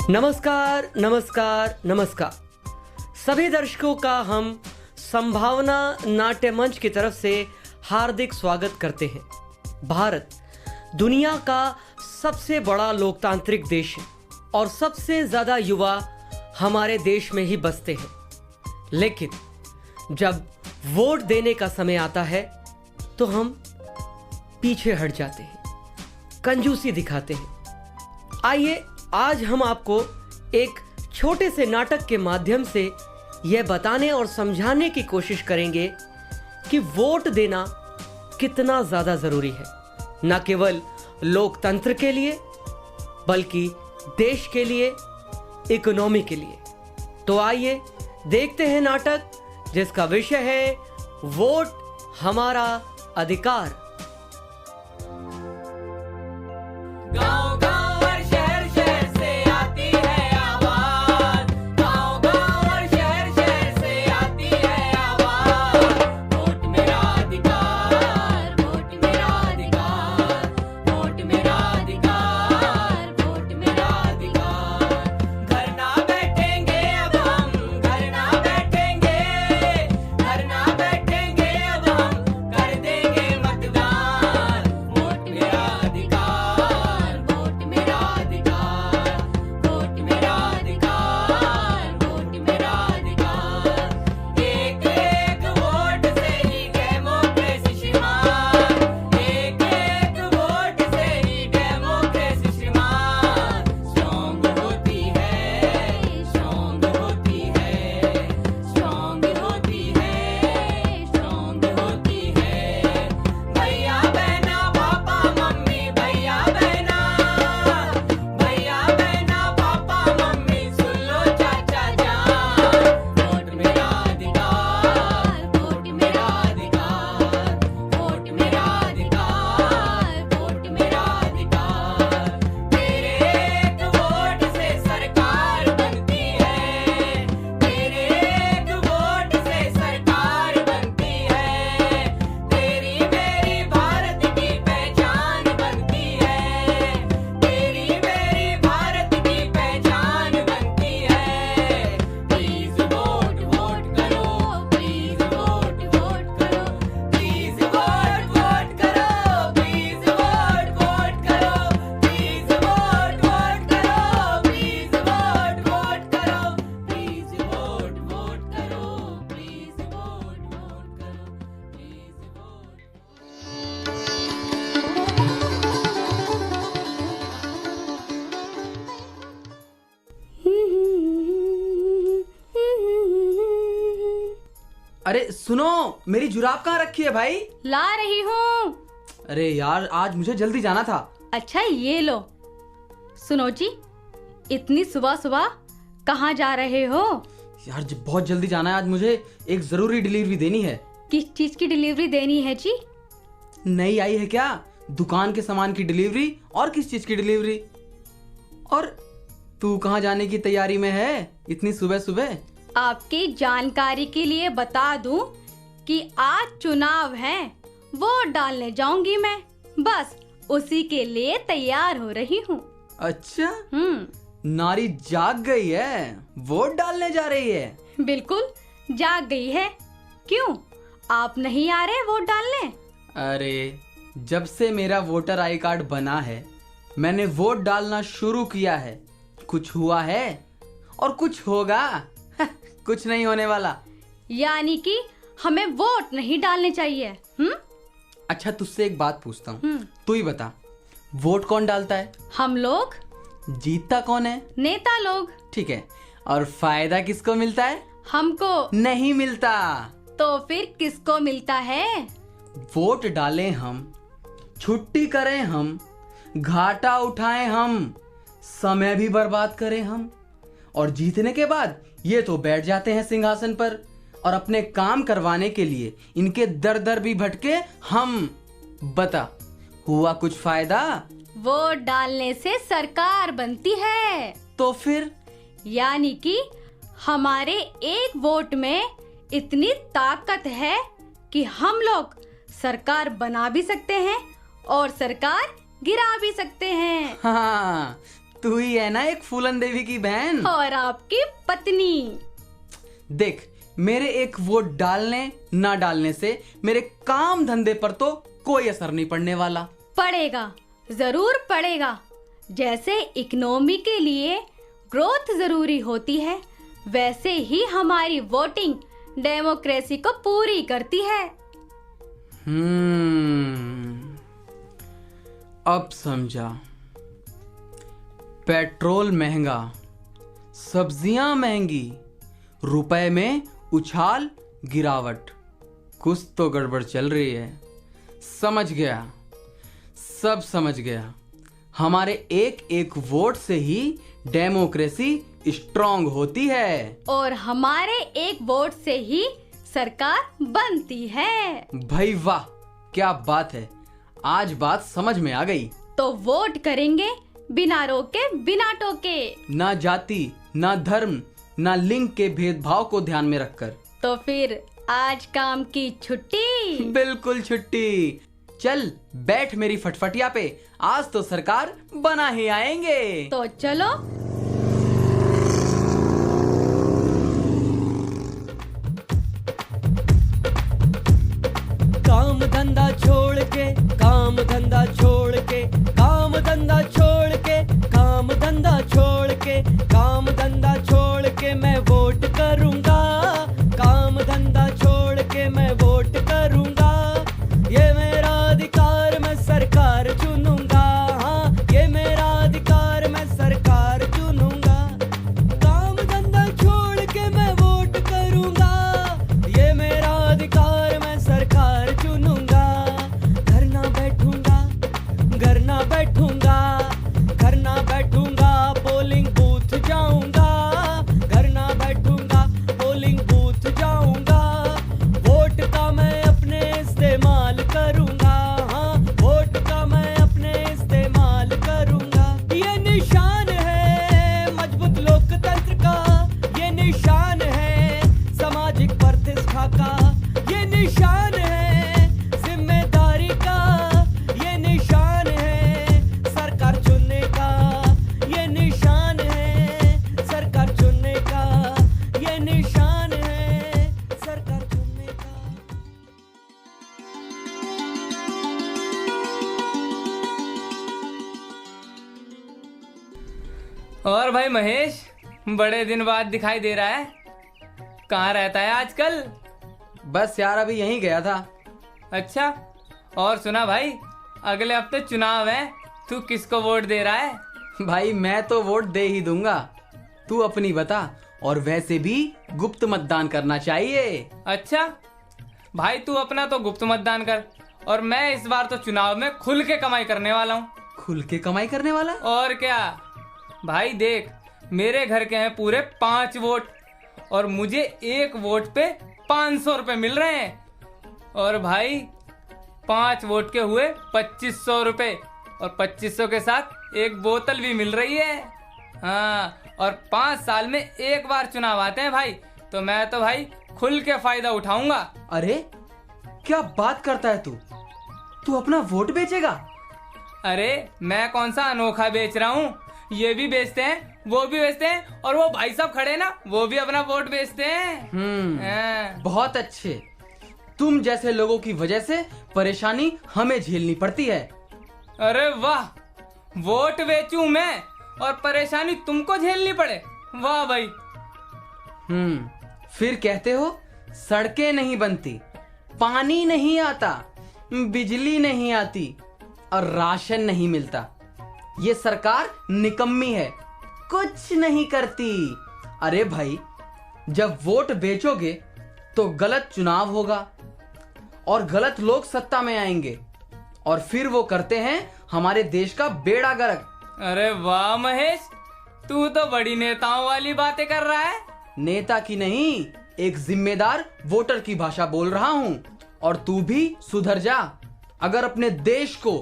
नमस्कार नमस्कार नमस्कार सभी दर्शकों का हम संभावना नाट्य मंच की तरफ से हार्दिक स्वागत करते हैं। भारत दुनिया का सबसे बड़ा लोकतांत्रिक देश है और सबसे ज़्यादा युवा हमारे देश में ही बसते हैं। लेकिन जब वोट देने का समय आता है तो हम पीछे हट जाते हैं, कंजूसी दिखाते हैं। आइए आज हम आपको एक छोटे से नाटक के माध्यम से यह बताने और समझाने की कोशिश करेंगे कि वोट देना कितना ज़्यादा ज़रूरी है, न केवल लोकतंत्र के लिए बल्कि देश के लिए, इकोनॉमी के लिए। तो आइए देखते हैं नाटक जिसका विषय है वोट हमारा अधिकार। गाँव गाँव और शहर शहर से आती है आवाज, गाँव गाँव और शहर शहर से आती है आवाज। वोट मेरा अधिकार, वोट मेरा अधिकार, वोट मेरा अधिकार, वोट मेरा अधिकार। घर ना बैठेंगे अब हम, घर ना बैठेंगे, घर ना बैठेंगे अब हम, कर देंगे मतदान। वोट मेरा अधिकार, वोट मेरा अधिकार, वोट मेरा अधिकार, वोट मेरा अधिकार। एक एक वोट से ही डेमोक्रेसी श्रीमान, एक एक वोट से ही डेमोक्रेसी श्रीमान। स्ट्रॉन्ग होती है, स्ट्रॉन्ग होती है, स्ट्रॉन्ग होती है, स्ट्रॉन्ग होती है। भैया बहना पापा मम्मी, भैया बहना, भैया बहना पापा मम्मी, सुन लो चाचा जान। वोट मेरा अधिकार, वोट मेरा अधिकार, वोट मेरा अधिकार, वोट मेरा अधिकार। तेरे एक वोट से सरकार बनती है, तेरे एक वोट से सरकार बनती है। तेरी मेरी भारत की पहचान बनती है, तेरी मेरी भारत की पहचान बनती है। प्लीज वोट वोट करो, प्लीज वोट वोट करो, प्लीज वोट वोट करो, प्लीज वोट वोट करो, प्लीज वोट वोट करो, प्लीज वोट वोट करो, प्लीज वोट वोट करो, प्लीज वोट वोट करो, प्लीज वोट। अरे सुनो, मेरी जुराब कहाँ रखी है भाई? ला रही हूँ। अरे यार, आज मुझे जल्दी जाना था। अच्छा ये लो। सुनो जी, इतनी सुबह सुबह कहाँ जा रहे हो? यार बहुत जल्दी जाना है आज मुझे, एक जरूरी डिलीवरी देनी है। किस चीज की डिलीवरी देनी है जी? नई आई है क्या? दुकान के सामान की डिलीवरी। और किस चीज की डिलीवरी? और तू कहाँ जाने की तैयारी में है इतनी सुबह सुबह? आपकी जानकारी के लिए बता दूं कि आज चुनाव है, वोट डालने जाऊंगी मैं। बस उसी के लिए तैयार हो रही हूँ। अच्छा, नारी जाग गई है, वोट डालने जा रही है। बिल्कुल जाग गई है। क्यों, आप नहीं आ रहे वोट डालने? अरे जब से मेरा वोटर आई कार्ड बना है, मैंने वोट डालना शुरू किया है। कुछ हुआ है और कुछ होगा? कुछ नहीं होने वाला। यानी कि हमें वोट नहीं डालने चाहिए। अच्छा तुझसे एक बात पूछता हूँ, तू ही बता, वोट कौन डालता है? हम लोग। जीतता कौन है? नेता लोग। ठीक है, और फायदा किसको मिलता है? हमको। नहीं मिलता। तो फिर किसको मिलता है? वोट डालें हम, छुट्टी करें हम, घाटा उठाएं हम, समय भी बर्बाद करें हम, और जीतने के बाद ये तो बैठ जाते हैं सिंहासन पर और अपने काम करवाने के लिए इनके दर दर भी भटके हम। बता, हुआ कुछ फायदा? वोट डालने से सरकार बनती है। तो फिर? यानी कि हमारे एक वोट में इतनी ताकत है कि हम लोग सरकार बना भी सकते हैं और सरकार गिरा भी सकते हैं। हाँ, तू ही है ना एक फूलन देवी की बहन। और आपकी पत्नी। देख, मेरे एक वोट डालने ना डालने से मेरे काम धंधे पर तो कोई असर नहीं पड़ने वाला। पड़ेगा, जरूर पड़ेगा। जैसे इकोनॉमी के लिए ग्रोथ जरूरी होती है, वैसे ही हमारी वोटिंग डेमोक्रेसी को पूरी करती है। अब समझा। पेट्रोल महंगा, सब्जियां महंगी, रुपए में उछाल गिरावट, कुछ तो गड़बड़ चल रही है। समझ गया, सब समझ गया। हमारे एक एक वोट से ही डेमोक्रेसी स्ट्रांग होती है और हमारे एक वोट से ही सरकार बनती है। भाई वाह, क्या बात है। आज बात समझ में आ गई। तो वोट करेंगे बिना रोके बिना टोके। ना जाति, ना धर्म, ना लिंग के भेदभाव को ध्यान में रखकर। तो फिर आज काम की छुट्टी। बिल्कुल छुट्टी। चल बैठ मेरी फटफटिया पे, आज तो सरकार बना ही आएंगे। तो चलो। काम धंधा छोड़ के, काम धंधा छोड़ के, काम धंधा छोड़ के, काम धंधा छोड़ के, काम धंधा छोड़ के मैं वोट करूंगा। काम धंधा छोड़ के मैं वोट करूंगा। ये मेरा अधिकार, मैं सरकार चुनूंगा। हाँ, ये मेरा अधिकार, मैं सरकार चुनूंगा। काम धंधा छोड़ के मैं वोट करूंगा। ये मेरा अधिकार, मैं सरकार चुनूंगा। घर ना बैठूंगा, घर ना बैठूंगा, घर ना बैठूंगा, पोलिंग बूथ जाऊंगा। घर ना बैठूंगा, पोलिंग बूथ जाऊंगा। वोट का मैं अपने इस्तेमाल करूंगा। हाँ, वोट का मैं अपने इस्तेमाल करूंगा। ये निशान है मजबूत लोकतंत्र का, ये निशान है सामाजिक प्रतिष्ठा का, ये निशान है जिम्मेदारी का, ये निशान है सरकार चुनने का, ये निशान है सरकार चुनने का, ये निशान है सरकार चुनने का। और भाई महेश, बड़े दिन बाद दिखाई दे रहा है। कहाँ रहता है आजकल? बस यार, अभी यहीं गया था। अच्छा, और सुना भाई, अगले हफ्ते चुनाव है, तू किसको वोट दे रहा है? भाई मैं तो वोट दे ही दूंगा, तू अपनी बता। और वैसे भी गुप्त मतदान करना चाहिए। अच्छा भाई, तू अपना तो गुप्त मतदान कर, और मैं इस बार तो चुनाव में खुल के कमाई करने वाला हूँ। खुल के कमाई करने वाला? और क्या भाई, देख, मेरे घर के हैं पूरे 5 वोट, और मुझे एक वोट पे 500 रुपए मिल रहे हैं। और भाई 5 वोट के हुए 2500 रुपए, और 2500 के साथ एक बोतल भी मिल रही है। हाँ, और 5 साल में एक बार चुनाव आते हैं भाई, तो मैं तो भाई खुल के फायदा उठाऊंगा। अरे क्या बात करता है तू? तू अपना वोट बेचेगा? अरे मैं कौन सा अनोखा बेच रहा हूँ, ये भी बेचते हैं, वो भी बेचते हैं, और वो भाई साहब खड़े ना, वो भी अपना वोट बेचते हैं। हाँ। बहुत अच्छे। तुम जैसे लोगों की वजह से परेशानी हमें झेलनी पड़ती है। अरे वाह, वोट बेचूं मैं और परेशानी तुमको झेलनी पड़े, वाह भाई। फिर कहते हो सड़कें नहीं बनती, पानी नहीं आता, बिजली नहीं आती और राशन नहीं मिलता। ये सरकार निकम्मी है, कुछ नहीं करती। अरे भाई, जब वोट बेचोगे तो गलत चुनाव होगा और गलत लोग सत्ता में आएंगे, और फिर वो करते हैं हमारे देश का बेड़ा गर्क। अरे वाह महेश, तू तो बड़ी नेताओं वाली बातें कर रहा है। नेता की नहीं, एक जिम्मेदार वोटर की भाषा बोल रहा हूं। और तू भी सुधर जा। अगर अपने देश को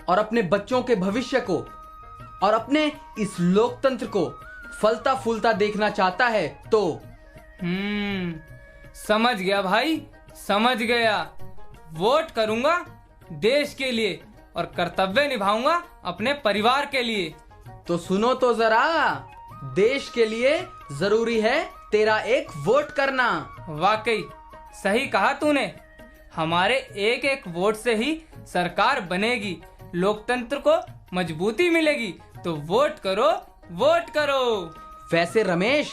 और अपने बच्चों के भविष्य को और अपने इस लोकतंत्र को फलता फूलता देखना चाहता है तो समझ गया भाई, समझ गया। वोट करूंगा देश के लिए और कर्तव्य निभाऊंगा अपने परिवार के लिए। तो सुनो तो जरा, देश के लिए जरूरी है तेरा एक वोट करना। वाकई सही कहा तूने। हमारे एक एक वोट से ही सरकार बनेगी, लोकतंत्र को मजबूती मिलेगी। तो वोट करो, वोट करो। वैसे रमेश,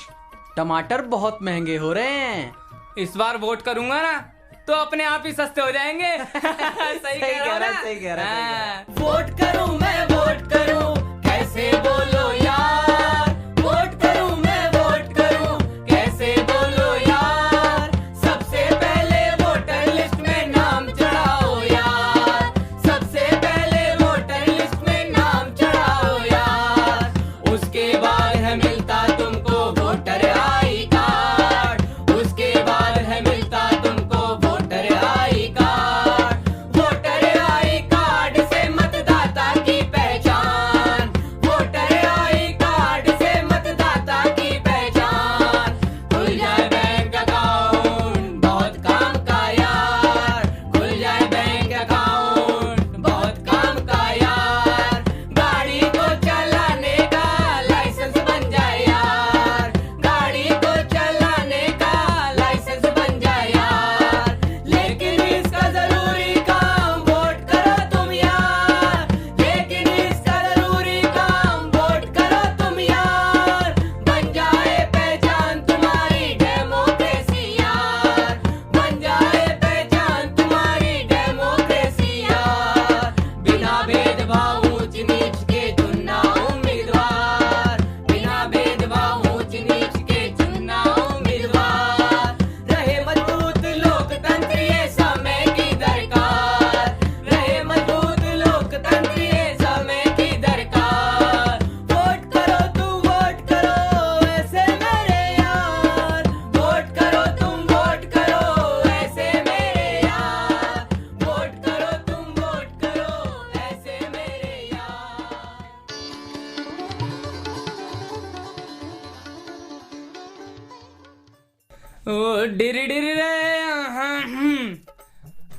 टमाटर बहुत महंगे हो रहे हैं। इस बार वोट करूंगा ना तो अपने आप ही सस्ते हो जाएंगे। सही कह रहा हूं ना? सही कह रहा है। हाँ। वोट करूं मैं, वोट करूं, कैसे बोलो यार। वोट करूं मैं, वोट करूं, कैसे बोलो यार। सबसे पहले वोटर लिस्ट में नाम चढ़ाओ यार। सबसे पहले वोटर लिस्ट में नाम चढ़ाओ यार। उसके बाद है मिलता तुमको वोटर आई कार्ड। उसके बाद है मिलता तुमको voter I card. Voter I card से मतदाता की पहचान। वोटर आई कार्ड से मतदाता की पहचान। खुल जाए बैंक अकाउंट, बहुत काम का यार। खुल जाए बैंक अकाउंट, बहुत काम का यार। गाड़ी को चलाने का लाइसेंस बन जाए यार। गाड़ी को चलाने का लाइसेंस बन जाए यार। लेकिन इसका जरूरी काम वोट करो तुम यार। लेकिन इसका जरूरी काम वोट करो तुम यार। बन जाए पहचान तुम्हारी डेमोक्रेसी यार। बन जाए पहचान तुम्हारी डेमोक्रेसी यार। बिना भेदभाव ऊंच नीच के चुनना उम्मीदवार। बिना भेदभाव ऊंच नीच के चुनना उम्मीदवार। रहे मजबूत लोकतंत्र ये समय की दरकार। रहे मजबूत लोकतंत्र ये समय की दरकार। वोट करो तुम, वोट करो ऐसे मेरे यार। वोट करो तुम, वोट करो ऐसे मेरे यार। वोट करो तुम, वोट करो ऐसे मेरे यार। ओ डिरी डिरी रे।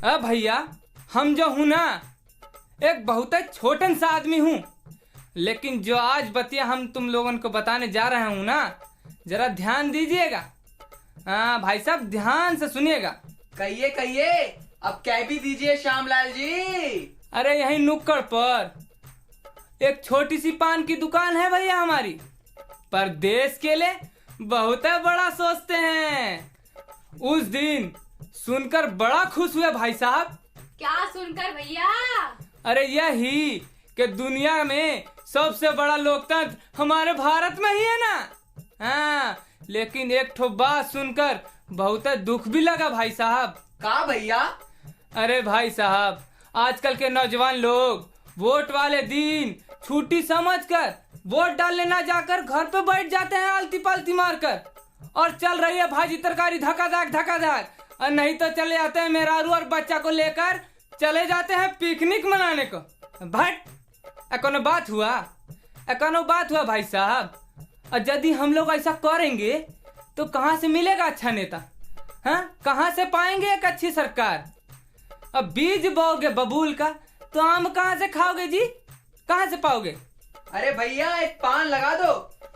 अब भैया, हम जो हूं ना, एक बहुत छोटन सा आदमी हूं, लेकिन जो आज बतिया हम तुम लोगों को बताने जा रहा हूं ना, जरा ध्यान दीजिएगा। हाँ भाई साहब, ध्यान से सुनिएगा। कहिए कहिए, अब कह भी दीजिए श्यामलाल जी। अरे यही नुक्कड़ पर एक छोटी सी पान की दुकान है भैया हमारी, पर देश के लिए बहुत बड़ा सोचते हैं। उस दिन सुनकर बड़ा खुश हुए भाई साहब। क्या सुनकर भैया? अरे यही कि दुनिया में सबसे बड़ा लोकतंत्र हमारे भारत में ही है ना। हाँ, लेकिन एक ठो बात सुनकर बहुत दुख भी लगा भाई साहब। का भैया? अरे भाई साहब, आजकल के नौजवान लोग वोट वाले दिन छुट्टी समझकर वोट डालने ना जाकर घर पे बैठ जाते हैं आलती पालती मारकर, और चल रही है भाजी तरकारी धकाधक धकाधक। और नहीं तो चले जाते हैं मेहरारू और बच्चा को लेकर चले जाते हैं पिकनिक मनाने को। भट, एकोनो बात हुआ, एकोनो बात हुआ भाई साहब। और यदि हम लोग ऐसा करेंगे तो कहाँ से मिलेगा अच्छा नेता? हाँ, कहाँ से पाएंगे एक अच्छी सरकार? अब बीज बोओगे बबूल का तो आम कहाँ से खाओगे जी? कहाँ से पाओगे? अरे भैया, एक पान लगा दो,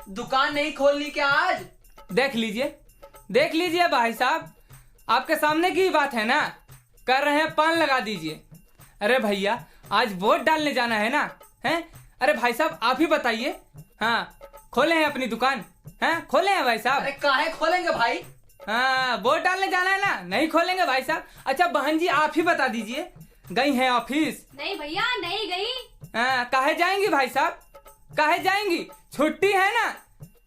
दुकान नहीं खोलनी क्या आज? देख लीजिए, देख लीजिए भाई साहब, आपके सामने की बात है ना। कर रहे हैं, पान लगा दीजिए। अरे भैया, आज वोट डालने जाना है ना, हैं? अरे भाई साहब, आप ही बताइए। हाँ, खोले हैं अपनी दुकान? हैं, खोले हैं भाई साहब? अरे काहे खोलेंगे भाई? हाँ, वोट डालने जाना है ना, नहीं खोलेंगे भाई साहब? अच्छा बहन जी, आप ही बता दीजिए, गई हैं ऑफिस? नहीं भैया, नहीं गई। हाँ, काहे जाएंगी भाई साहब? काहे जाएंगी? छुट्टी है ना।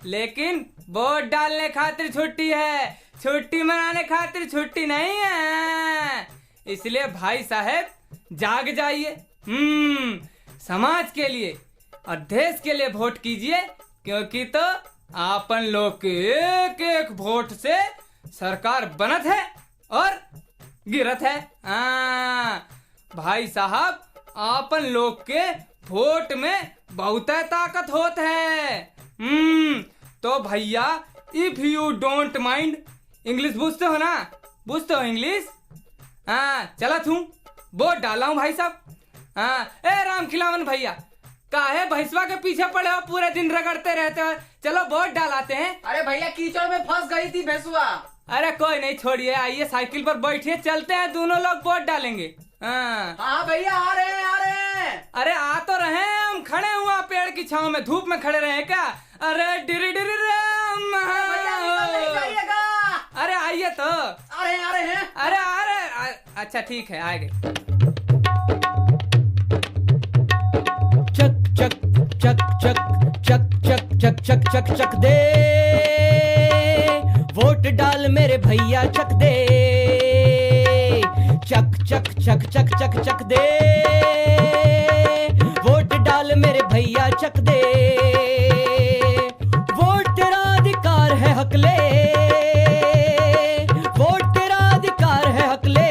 लेकिन वोट डालने खातिर छुट्टी है, छुट्टी मनाने खातिर छुट्टी नहीं है। इसलिए भाई साहब जाग जाइए, समाज के लिए और देश के लिए वोट कीजिए, क्योंकि तो आपन लोग के एक एक वोट से सरकार बनत है और गिरत है। भाई साहब, आपन लोग के वोट में बहुत ताकत होत है। तो भैया, if you don't mind, English बुझते हो ना? बुझते हो इंग्लिश? हाँ, चला तू वोट डाला हूँ भाई साहब। हाँ, ए राम खिलावन भैया, काहे भैंसवा के पीछे पड़े हो, पूरे दिन रगड़ते रहते हो। चलो वोट डालाते हैं। अरे भैया कीचड़ में फंस गई थी भैंसुआ। अरे कोई नहीं, छोड़िए, आइए साइकिल पर बैठिए, चलते हैं, दोनों लोग वोट डालेंगे। हाँ भैया आ रहे हैं, आ रहे हैं। अरे आ तो रहे हैं, हम खड़े हुआ पेड़ की छांव में, धूप में खड़े रहे क्या? अरे डिरी डिरी राम। अरे आइए तो। आ रहे हैं। अरे आ रहे, अच्छा ठीक है, आए गए। चक चक चक चक चक चक चक चक चक चक दे, वोट डाल मेरे भैया चक दे, चक चक चक चक चक चक दे, वोट डाल मेरे भैया चक दे, वोट तेरा अधिकार है हक ले, वोट तेरा अधिकार है हक ले,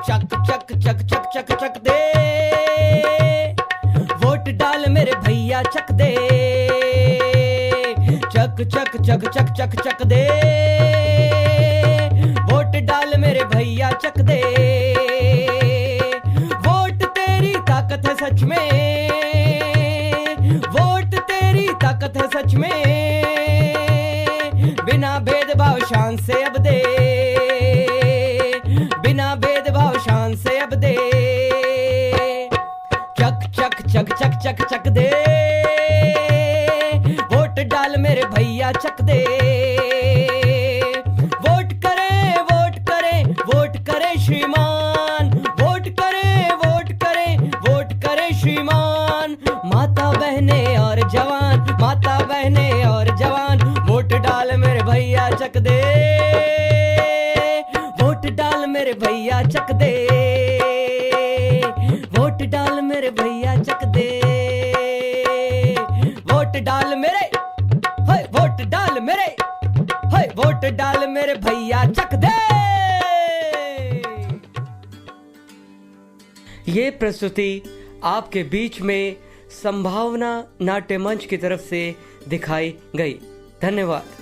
चक चक चक चक चक चक दे, वोट डाल मेरे भैया चक दे, चक चक चक चक चक चक दे, वोट डाल मेरे भैया चक दे, वोट तेरी ताकत है सच में, वोट तेरी ताकत है सच में, बिना भेदभाव शान से अब दे, बिना भेदभाव शान से अब दे, चक चक चक चक चक चक दे, वोट डाल मेरे भैया चक दे, वोट करे वोट करे वोट करे श्रीमान, वोट करे वोट करे वोट करे श्रीमान, माता बहने और जवान, माता बहने और जवान, वोट डाल मेरे भैया चक दे, वोट डाल मेरे भैया चक दे, वोट डाल मेरे भैया चक दे, वोट डाल मेरे, वोट डाल मेरे, वोट डाल मेरे भैया चक दे। ये प्रस्तुति आपके बीच में संभावना नाट्य मंच की तरफ से दिखाई गई। धन्यवाद।